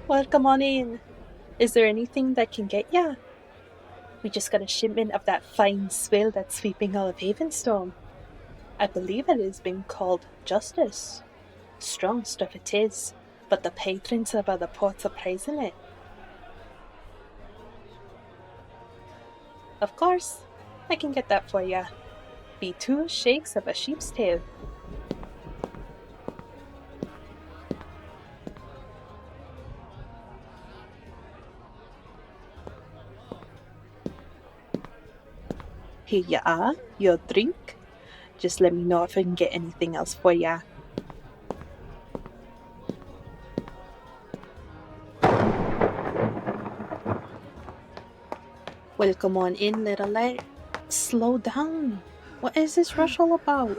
Welcome on in. Is there anything that can get ya? We just got a shipment of that fine swill that's sweeping all of Havenstorm. I believe it is being called Justice. Strong stuff it is, but the patrons of other ports are praising it. Of course, I can get that for ya. Be 2 shakes of a sheep's tail. Here ya are, your drink. Just let me know if I can get anything else for ya. Welcome on in, little lad. Slow down. What is this rush all about?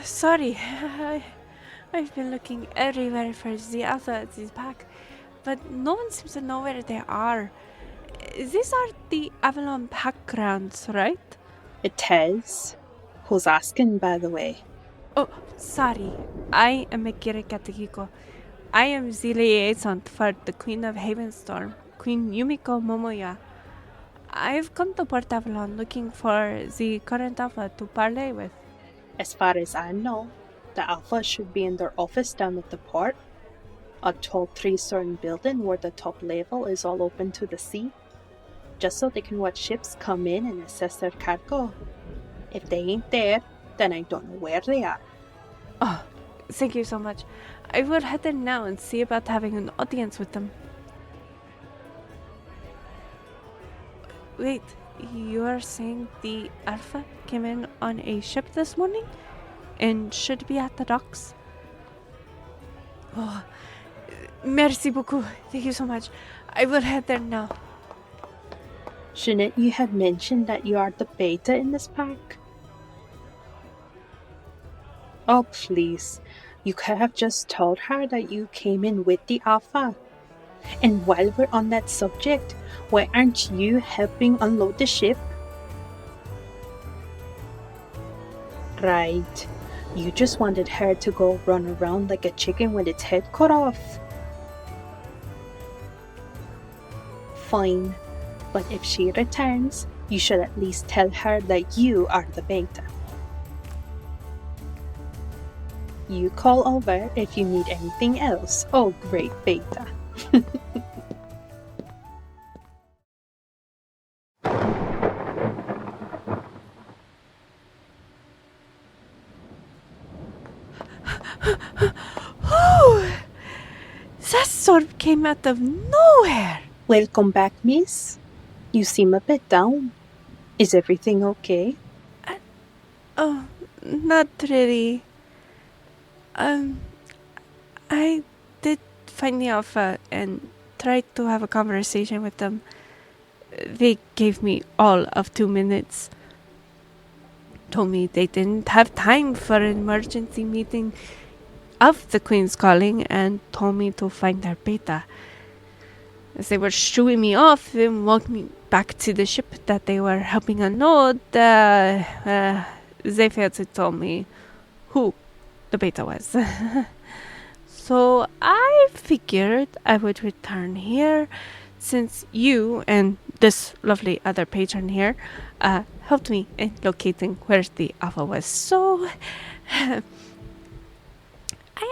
Sorry, I've been looking everywhere for the Alpha at this pack, but no one seems to know where they are. These are the Avalon pack grounds, right? It is. Who's asking, by the way? Oh, sorry. I am Akira. I am the liaison for the Queen of Havenstorm, Queen Yumiko Momoya. I've come to Port Avalon looking for the current Alpha to parley with. As far as I know, the Alpha should be in their office down at the port. A tall 3-story building where the top level is all open to the sea, just so they can watch ships come in and assess their cargo. If they ain't there, then I don't know where they are. Oh, thank you so much. I will head in now and see about having an audience with them. Wait, you are saying the Alpha came in on a ship this morning and should be at the docks? Oh, merci beaucoup. Thank you so much. I will head there now. Shouldn't you have mentioned that you are the beta in this pack? Oh, please. You could have just told her that you came in with the Alpha. And while we're on that subject, why aren't you helping unload the ship? Right. You just wanted her to go run around like a chicken with its head cut off. Fine. But if she returns, you should at least tell her that you are the beta. You call over if you need anything else. Oh, great beta. That sort of came out of nowhere. Welcome back, miss. You seem a bit down. Is everything okay? Oh, not really. I did find the Alpha and tried to have a conversation with them. They gave me all of 2 minutes. Told me they didn't have time for an emergency meeting of the Queen's calling and told me to find their beta. As they were shooing me off and walked me back to the ship that they were helping unload, they failed to tell me who the beta was. So I figured I would return here since you and this lovely other patron here helped me in locating where the Alpha was. So I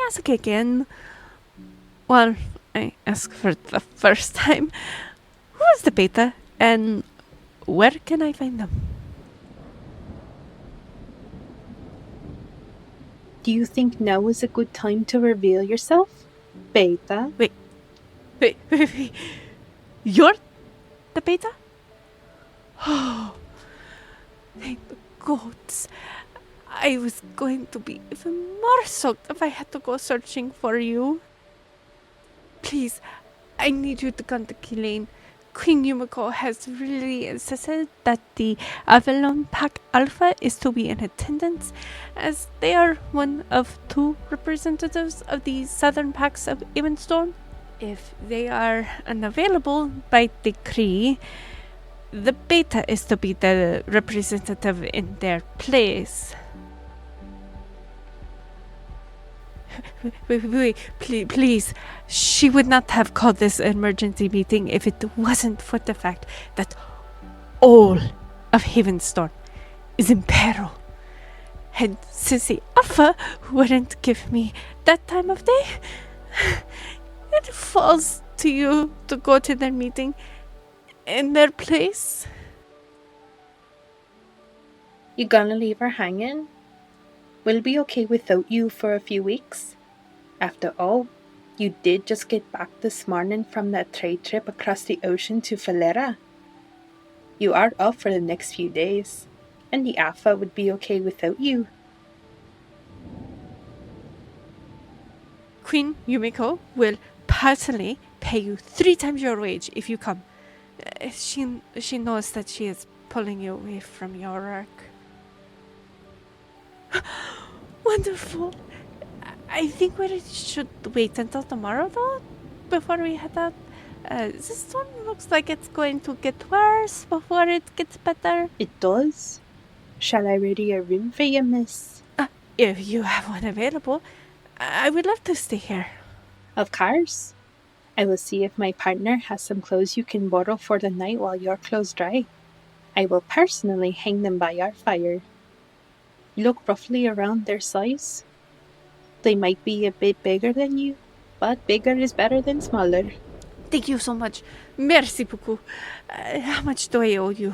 ask again. Well, I ask for the first time. Who is the beta and where can I find them? Do you think now is a good time to reveal yourself, beta? Wait. You're the beta? Oh, thank the gods. I was going to be even more shocked if I had to go searching for you. Please, I need you to contact Elaine. Queen Yumiko has really insisted that the Avalon Pack Alpha is to be in attendance, as they are one of 2 representatives of the southern packs of Havenstorm. If they are unavailable by decree, the beta is to be the representative in their place. Wait, please. She would not have called this an emergency meeting if it wasn't for the fact that all of Havenstorm is in peril. And since the Alpha wouldn't give me that time of day, it falls to you to go to their meeting in their place. You gonna leave her hanging? We'll be okay without you for a few weeks. After all, you did just get back this morning from that trade trip across the ocean to Valera. You are off for the next few days, and the Alpha would be okay without you. Queen Yumiko will personally pay you 3 times your wage if you come. She knows that she is pulling you away from your work. Wonderful. I think we should wait until tomorrow, though, before we head out. This one looks like it's going to get worse before it gets better. It does. Shall I ready a room for you, miss? If you have one available, I would love to stay here. Of course. I will see if my partner has some clothes you can borrow for the night while your clothes dry. I will personally hang them by our fire. Look roughly around their size. They might be a bit bigger than you, but bigger is better than smaller. Thank you so much. Merci beaucoup. How much do I owe you?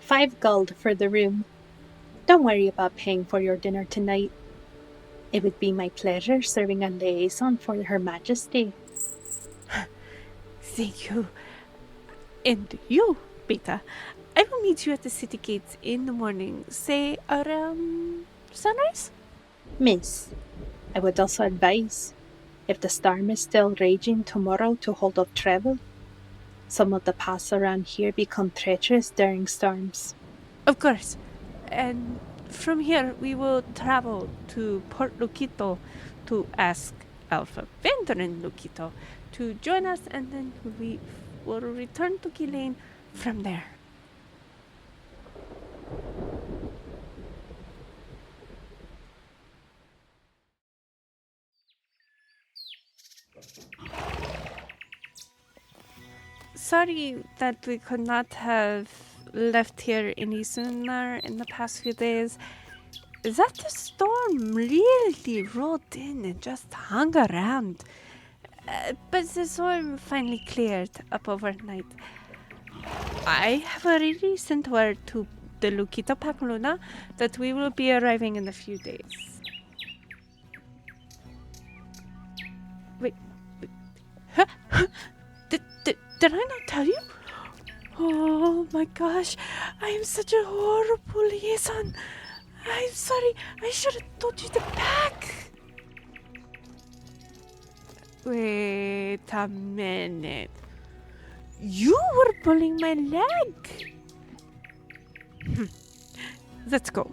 5 gold for the room. Don't worry about paying for your dinner tonight. It would be my pleasure serving a liaison for Her Majesty. Thank you. And you, Beta. I will meet you at the city gates in the morning, say around sunrise? Miss, I would also advise, if the storm is still raging tomorrow, to hold off travel. Some of the paths around here become treacherous during storms. Of course. And from here, we will travel to Port Luquito to ask Alpha Venturin Luquito to join us, and then we will return to Ghislaine from there. Sorry that we could not have left here any sooner in the past few days. That the storm really rolled in and just hung around. But the storm finally cleared up overnight. I have already sent word to the Luquito Pacluna that we will be arriving in a few days. Wait. Huh? Did I not tell you? Oh my gosh, I am such a horrible liaison. I'm sorry, I should have told you to pack. Wait a minute. You were pulling my leg. Let's go.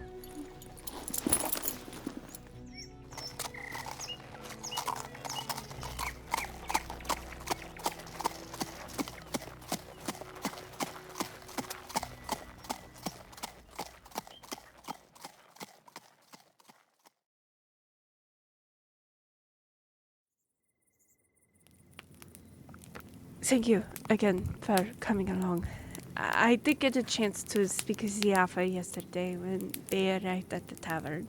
Thank you again for coming along. I did get a chance to speak with the Alpha yesterday when they arrived at the tavern.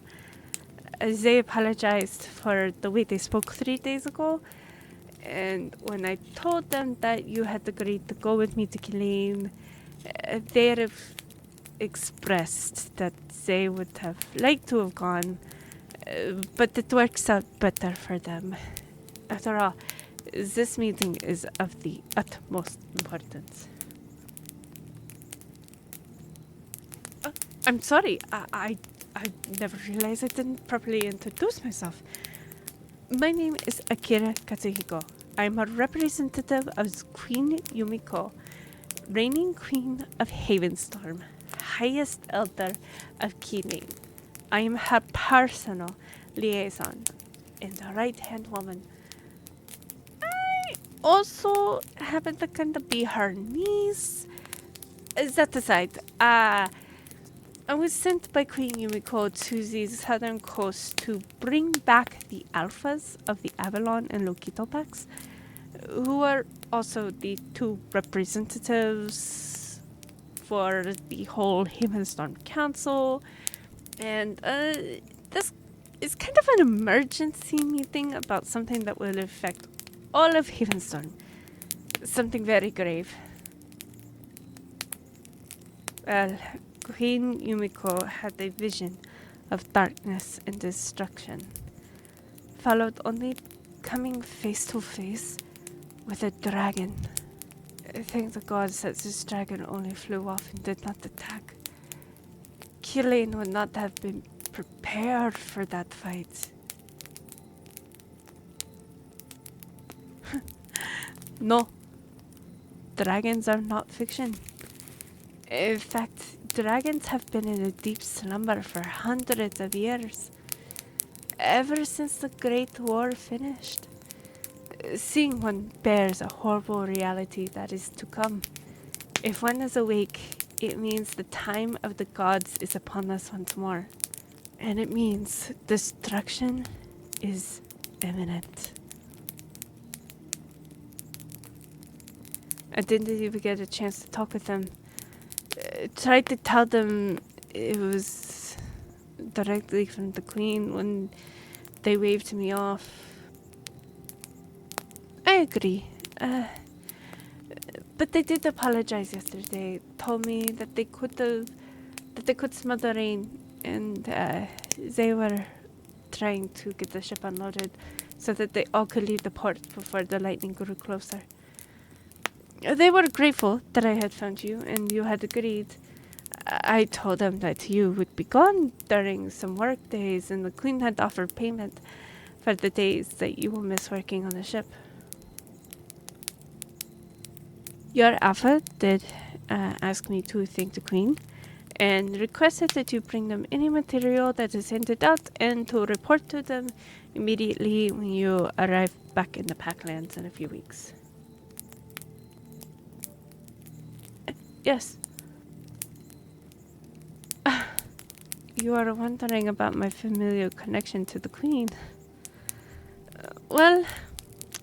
They apologized for the way they spoke 3 days ago, and when I told them that you had agreed to go with me to Ghislaine, they have expressed that they would have liked to have gone, but it works out better for them. After all, this meeting is of the utmost importance. I'm sorry. I never realized I didn't properly introduce myself. My name is Akira Katsuhiko. I'm a representative of Queen Yumiko, reigning queen of Havenstorm, highest elder of Ghislaine. I am her personal liaison and the right-hand woman. Also happen to kind of be her niece. That aside, I was sent by Queen Yumiko to the southern coast to bring back the alphas of the Avalon and Lokito packs, who are also the two representatives for the whole Havenstorm Council. And this is kind of an emergency meeting about something that will affect all of Havenstorm. Something very grave. Well, Queen Yumiko had a vision of darkness and destruction, followed only coming face to face with a dragon. I thank the gods that this dragon only flew off and did not attack. Killian would not have been prepared for that fight. No, dragons are not fiction. In fact, dragons have been in a deep slumber for hundreds of years, ever since the Great War finished. Seeing one bears a horrible reality that is to come. If one is awake, it means the time of the gods is upon us once more. And it means destruction is imminent. I didn't even get a chance to talk with them. Tried to tell them it was directly from the Queen when they waved me off. I agree. But they did apologize yesterday. Told me that they could smell the rain, and they were trying to get the ship unloaded so that they all could leave the port before the lightning grew closer. They were grateful that I had found you, and you had agreed. I told them that you would be gone during some work days, and the Queen had offered payment for the days that you will miss working on the ship. Your Alpha did ask me to thank the Queen, and requested that you bring them any material that is handed out and to report to them immediately when you arrive back in the Packlands in a few weeks. Yes. You are wondering about my familial connection to the Queen. Well,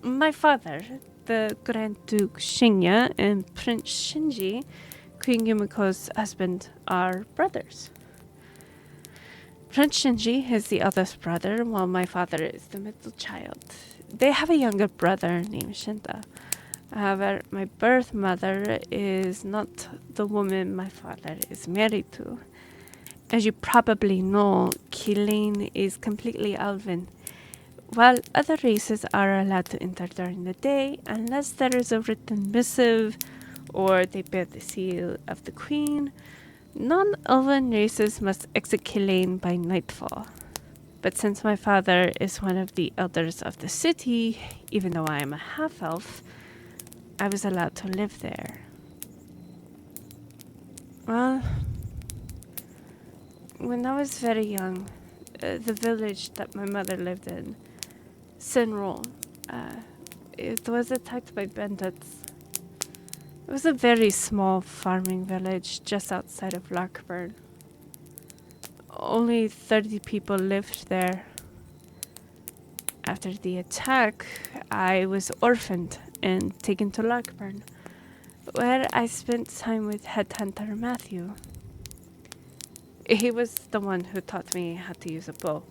my father, the Grand Duke Shinya, and Prince Shinji, Queen Yumiko's husband, are brothers. Prince Shinji is the eldest brother, while my father is the middle child. They have a younger brother named Shinta. However, my birth mother is not the woman my father is married to. As you probably know, Killeen is completely elven, while other races are allowed to enter during the day unless there is a written missive or they bear the seal of the Queen. Non-elven races must exit Killeen by nightfall. But since my father is one of the elders of the city, even though I am a half-elf, I was allowed to live there. Well, when I was very young, the village that my mother lived in, Sinrol, it was attacked by bandits. It was a very small farming village just outside of Larkburn. Only 30 people lived there. After the attack, I was orphaned and taken to Larkburn, where I spent time with headhunter Matthew. He was the one who taught me how to use a bow.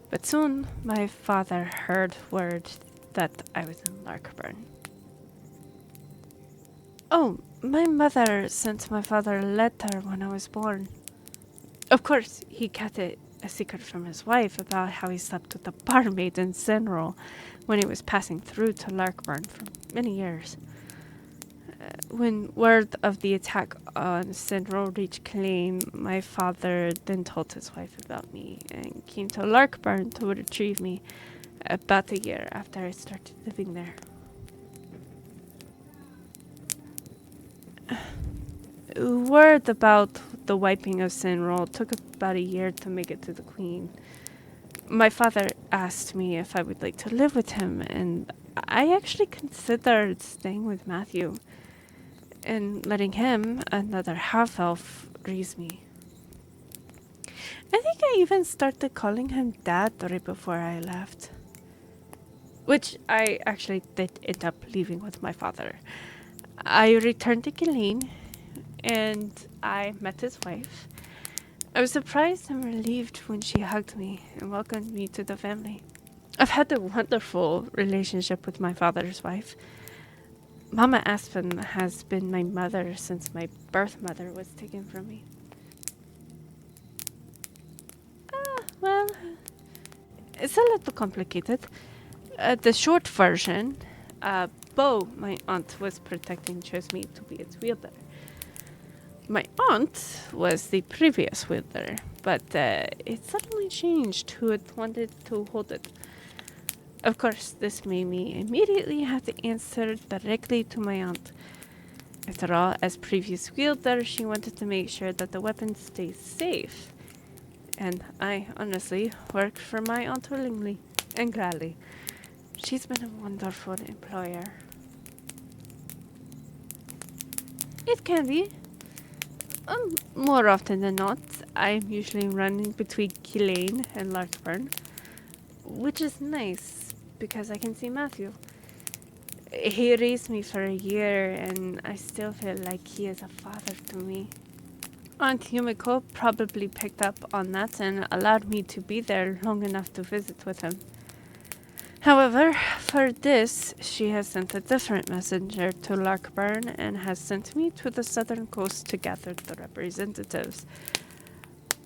But soon, my father heard word that I was in Larkburn. Oh, my mother sent my father a letter when I was born. Of course, he kept it a secret from his wife about how he slept with a barmaid in Senrol when he was passing through to Larkburn for many years. When word of the attack on Senrol reached Killeen, my father then told his wife about me and came to Larkburn to retrieve me about a year after I started living there. Word about the wiping of Senrol took about a year to make it to the Queen. My father asked me if I would like to live with him, and I actually considered staying with Matthew and letting him, another half-elf, raise me. I think I even started calling him Dad right before I left. Which I actually did end up leaving with my father. I returned to Ghislaine and I met his wife. I was surprised and relieved when she hugged me and welcomed me to the family. I've had a wonderful relationship with my father's wife. Mama Aspen has been my mother since my birth mother was taken from me. Well, it's a little complicated. The short version, Bo, my aunt, was protecting, chose me to be its wielder. My aunt was the previous wielder, but it suddenly changed who had wanted to hold it. Of course, this made me immediately have to answer directly to my aunt. After all, as previous wielder, she wanted to make sure that the weapon stays safe. And I, honestly, worked for my aunt willingly and gladly. She's been a wonderful employer. It can be. More often than not, I'm usually running between Ghislaine and Larkburn, which is nice because I can see Matthew. He raised me for a year, and I still feel like he is a father to me. Aunt Yumiko probably picked up on that and allowed me to be there long enough to visit with him. However, for this, she has sent a different messenger to Larkburn and has sent me to the southern coast to gather the representatives.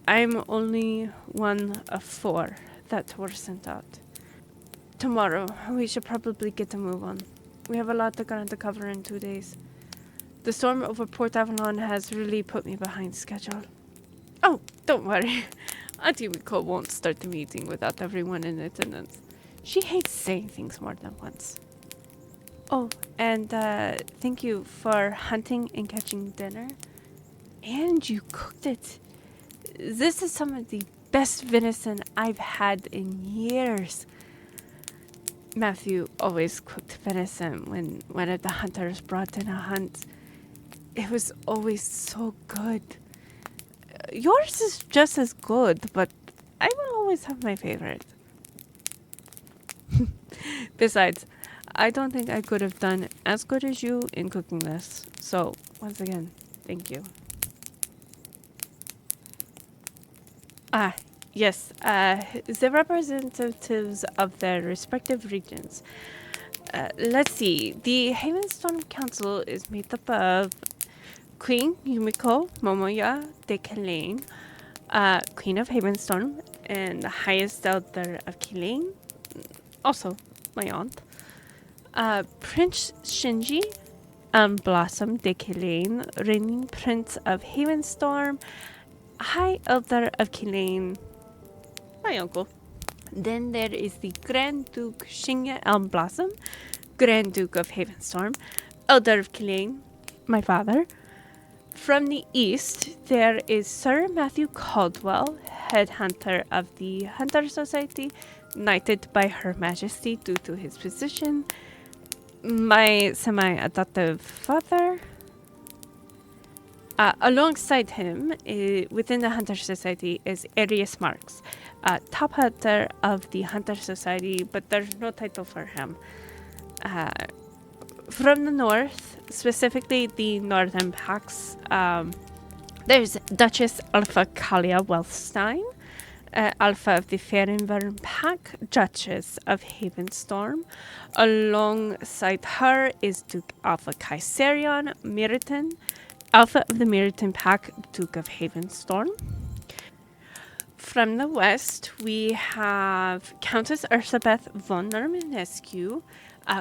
I'm only one of 4 that were sent out. Tomorrow, we should probably get a move on. We have a lot to ground to cover in 2 days. The storm over Port Avalon has really put me behind schedule. Oh, don't worry. Aunt Yumiko won't start the meeting without everyone in attendance. She hates saying things more than once. Oh, and thank you for hunting and catching dinner. And you cooked it. This is some of the best venison I've had in years. Matthew always cooked venison when one of the hunters brought in a hunt. It was always so good. Yours is just as good, but I will always have my favorite. Besides, I don't think I could have done as good as you in cooking this. So, once again, thank you. Yes, the representatives of their respective regions. Let's see. The Havenstorm Council is made up of Queen Yumiko Momoya de Kelaine, Queen of Havenstorm, and the highest elder of Kelaine, also my aunt. Prince Shinji Blossom de Kelaine, reigning Prince of Havenstorm, High Elder of Kelaine, my uncle. Then there is the Grand Duke Shinya Blossom, Grand Duke of Havenstorm, Elder of Kelaine, my father. From the east, there is Sir Matthew Caldwell, head hunter of the Hunter Society, knighted by Her Majesty due to his position. My semi-adoptive father. Alongside him, within the Hunter Society, is Arius Marks, top hunter of the Hunter Society, but there's no title for him. From the north, specifically the northern packs, there's Duchess Alpha Kalia Wealthstein, Alpha of the Farinvern Pack, Duchess of Havenstorm. Alongside her is Duke Alpha Kaiserion Meriton, Alpha of the Meriton Pack, Duke of Havenstorm. From the west, we have Countess Ursabeth von Nermanescu,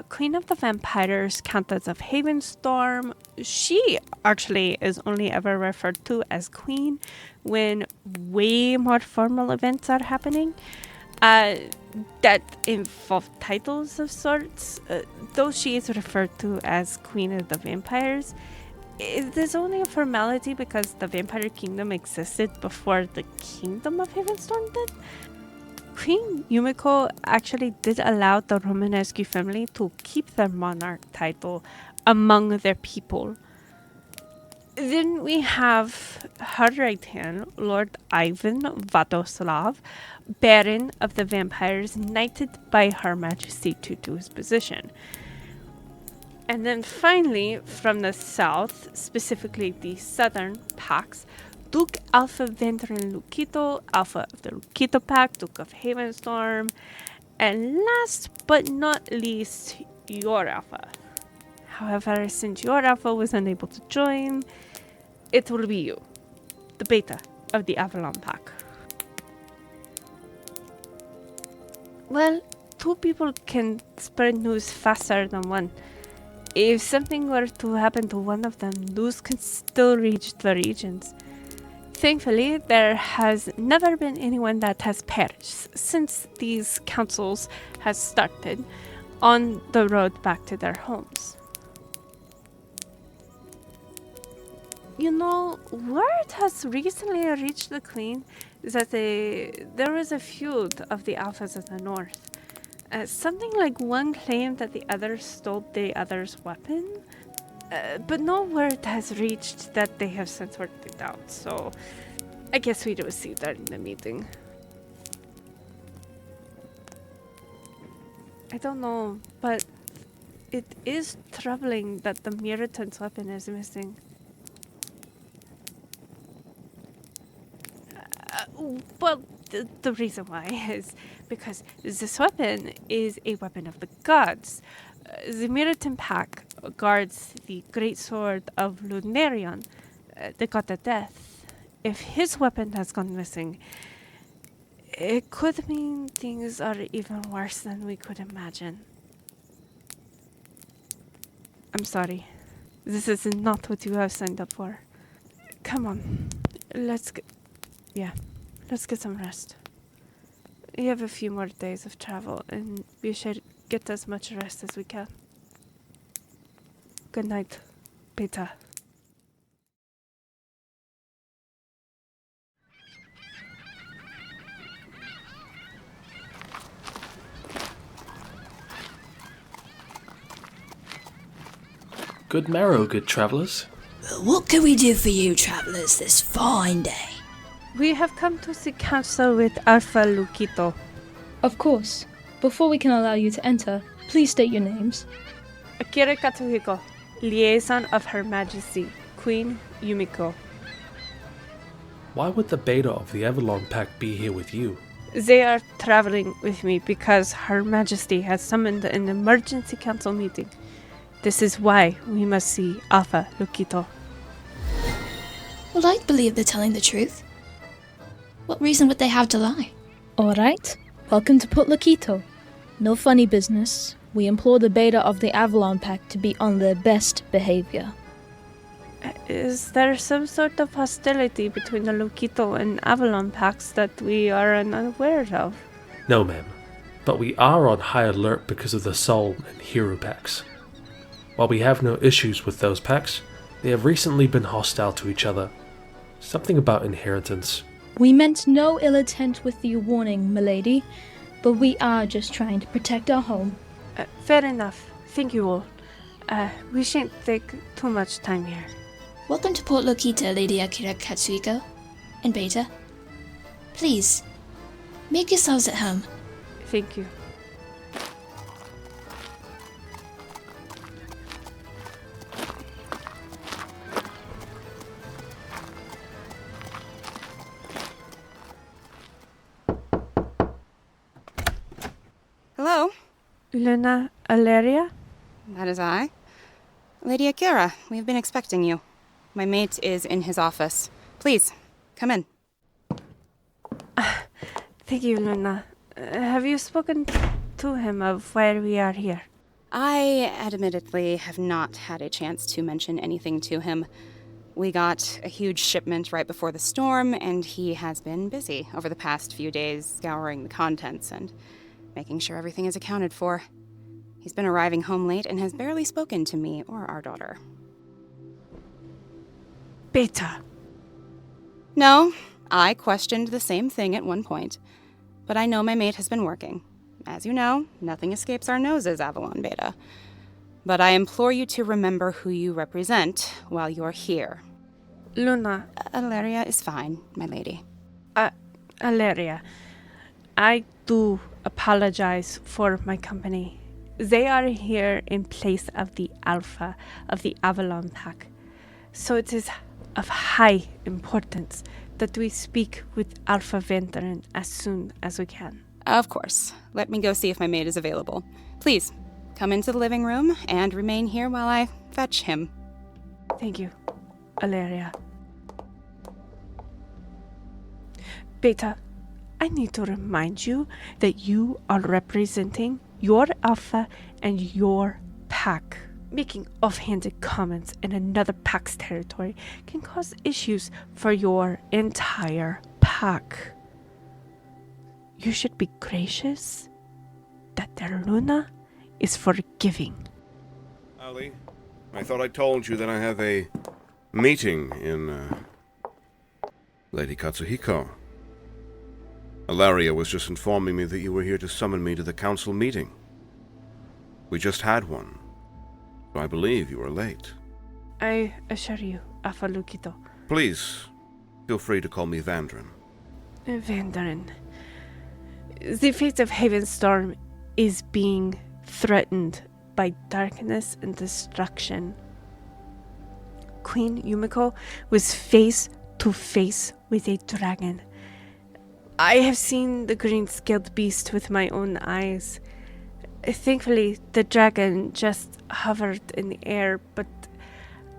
Queen of the Vampires, Countess of Havenstorm. She actually is only ever referred to as Queen when way more formal events are happening that involve titles of sorts. Though she is referred to as Queen of the Vampires, it is only a formality because the Vampire Kingdom existed before the Kingdom of Havenstorm did. Queen Yumiko actually did allow the Romanescu family to keep their monarch title among their people. Then we have her right hand, Lord Ivan Vadoslav, Baron of the Vampires, knighted by Her Majesty to his position. And then finally, from the south, specifically the southern packs, Duke Alpha Vendrin Lukito, Alpha of the Lukito Pack, Duke of Havenstorm, and last but not least, your Alpha. However, since your Alpha was unable to join, it will be you, the Beta of the Avalon Pack. Well, two people can spread news faster than one. If something were to happen to one of them, news can still reach the regions. Thankfully, there has never been anyone that has perished since these councils has started on the road back to their homes. You know, word has recently reached the Queen that there was a feud of the Alphas of the North. Something like one claimed that the other stole the other's weapon, but no word has reached that they have since worked it out, so I guess we will see that in the meeting. I don't know, but it is troubling that the Miritan's weapon is missing. Well, the reason why is because this weapon is a weapon of the gods. The Miritan Pack guards the great sword of Lunarion, the god of death. If his weapon has gone missing, it could mean things are even worse than we could imagine. I'm sorry. This is not what you have signed up for. Come on. Let's get some rest. We have a few more days of travel, and we should get as much rest as we can. Good night, Beta. Good morrow, good travellers. What can we do for you, travellers, this fine day? We have come to seek counsel with Alpha Lukito. Of course. Before we can allow you to enter, please state your names. Akira Katsuhiko, liaison of Her Majesty, Queen Yumiko. Why would the beta of the Avalon Pack be here with you? They are traveling with me because Her Majesty has summoned an emergency council meeting. This is why we must see Alpha Lukito. Well, I believe they're telling the truth. What reason would they have to lie? Alright, welcome to Port Lakito. No funny business. We implore the beta of the Avalon Pack to be on their best behavior. Is there some sort of hostility between the Lukito and Avalon packs that we are unaware of? No, ma'am. But we are on high alert because of the Soul and Hero packs. While we have no issues with those packs, they have recently been hostile to each other. Something about inheritance. We meant no ill intent with the warning, milady, but we are just trying to protect our home. Fair enough. Thank you all. We shan't take too much time here. Welcome to Port Lokita, Lady Akira Katsuhiko and Beta. Please, make yourselves at home. Thank you. Hello? Luna Aleria? That is I. Lady Akira, we've been expecting you. My mate is in his office. Please, come in. Thank you, Luna. Have you spoken to him of why we are here? I admittedly have not had a chance to mention anything to him. We got a huge shipment right before the storm, and he has been busy over the past few days scouring the contents and making sure everything is accounted for. He's been arriving home late and has barely spoken to me or our daughter. Beta. No, I questioned the same thing at one point. But I know my mate has been working. As you know, nothing escapes our noses, Avalon Beta. But I implore you to remember who you represent while you're here. Luna, Alaria is fine, my lady. Alaria, I do apologize for my company. They are here in place of the Alpha of the Avalon Pack, so it is of high importance that we speak with Alpha Venturin as soon as we can. Of course. Let me go see if my maid is available. Please, come into the living room and remain here while I fetch him. Thank you, Alaria. Beta, I need to remind you that you are representing your Alpha and your pack. Making offhanded comments in another pack's territory can cause issues for your entire pack. You should be gracious that their Luna is forgiving. Ali, I thought I told you that I have a meeting in, Lady Katsuhiko. Alaria was just informing me that you were here to summon me to the council meeting. We just had one, so I believe you are late. I assure you, Afalukito. Please, feel free to call me Vandrin. Vandarin. The fate of Havenstorm is being threatened by darkness and destruction. Queen Yumiko was face to face with a dragon. I have seen the green-scaled beast with my own eyes. Thankfully, the dragon just hovered in the air, but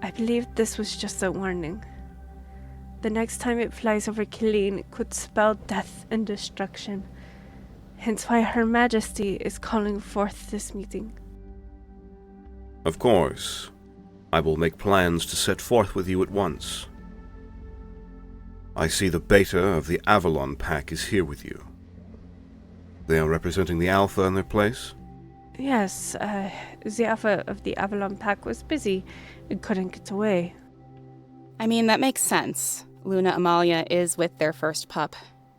I believe this was just a warning. The next time it flies over Killeen, it could spell death and destruction. Hence why Her Majesty is calling forth this meeting. Of course. I will make plans to set forth with you at once. I see the Beta of the Avalon Pack is here with you. They are representing the Alpha in their place? Yes, the Alpha of the Avalon Pack was busy and couldn't get away. I mean, that makes sense. Luna Amalia is with their first pup.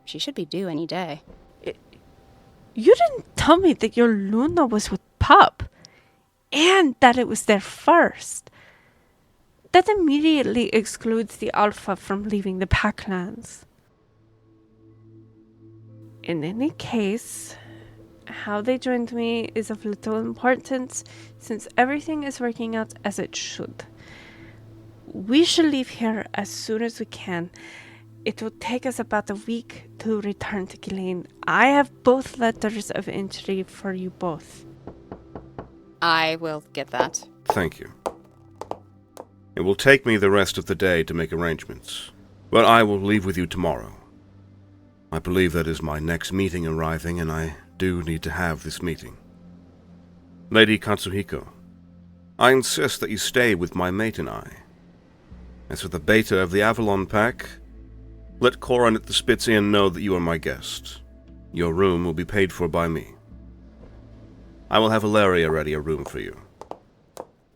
She should be due any day. You didn't tell me that your Luna was with Pup, and that it was their first. That immediately excludes the Alpha from leaving the Packlands. In any case, how they joined me is of little importance, since everything is working out as it should. We shall leave here as soon as we can. It will take us about a week to return to Killeen. I have both letters of entry for you both. I will get that. Thank you. It will take me the rest of the day to make arrangements, but I will leave with you tomorrow. I believe that is my next meeting arriving, and I do need to have this meeting. Lady Katsuhiko, I insist that you stay with my mate and I. As for the Beta of the Avalon Pack, let Corin at the Spitz Inn know that you are my guest. Your room will be paid for by me. I will have Alaria ready a room for you.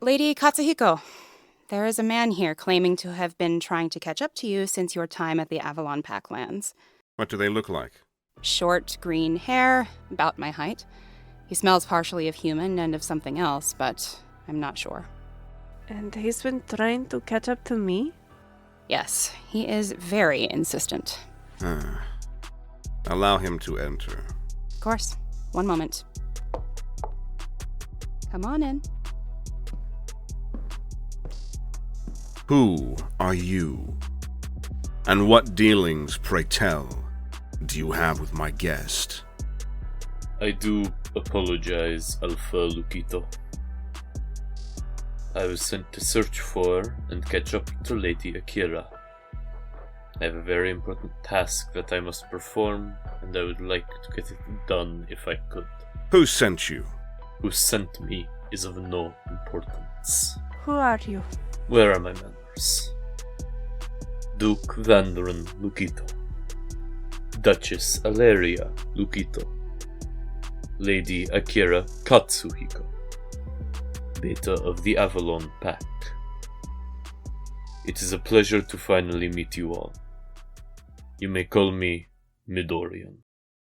Lady Katsuhiko, there is a man here claiming to have been trying to catch up to you since your time at the Avalon Packlands. What do they look like? Short, green hair, about my height. He smells partially of human and of something else, but I'm not sure. And he's been trying to catch up to me? Yes, he is very insistent. Allow him to enter. Of course. One moment. Come on in. Who are you? And what dealings, pray tell, do you have with my guest? I do apologize, Alpha Lukito. I was sent to search for and catch up to Lady Akira. I have a very important task that I must perform, and I would like to get it done if I could. Who sent you? Who sent me is of no importance. Who are you? Where are my manners? Duke Vandrin Lukito, Duchess Alaria Lukito, Lady Akira Katsuhiko, Beta of the Avalon Pack. It is a pleasure to finally meet you all. You may call me Midorian.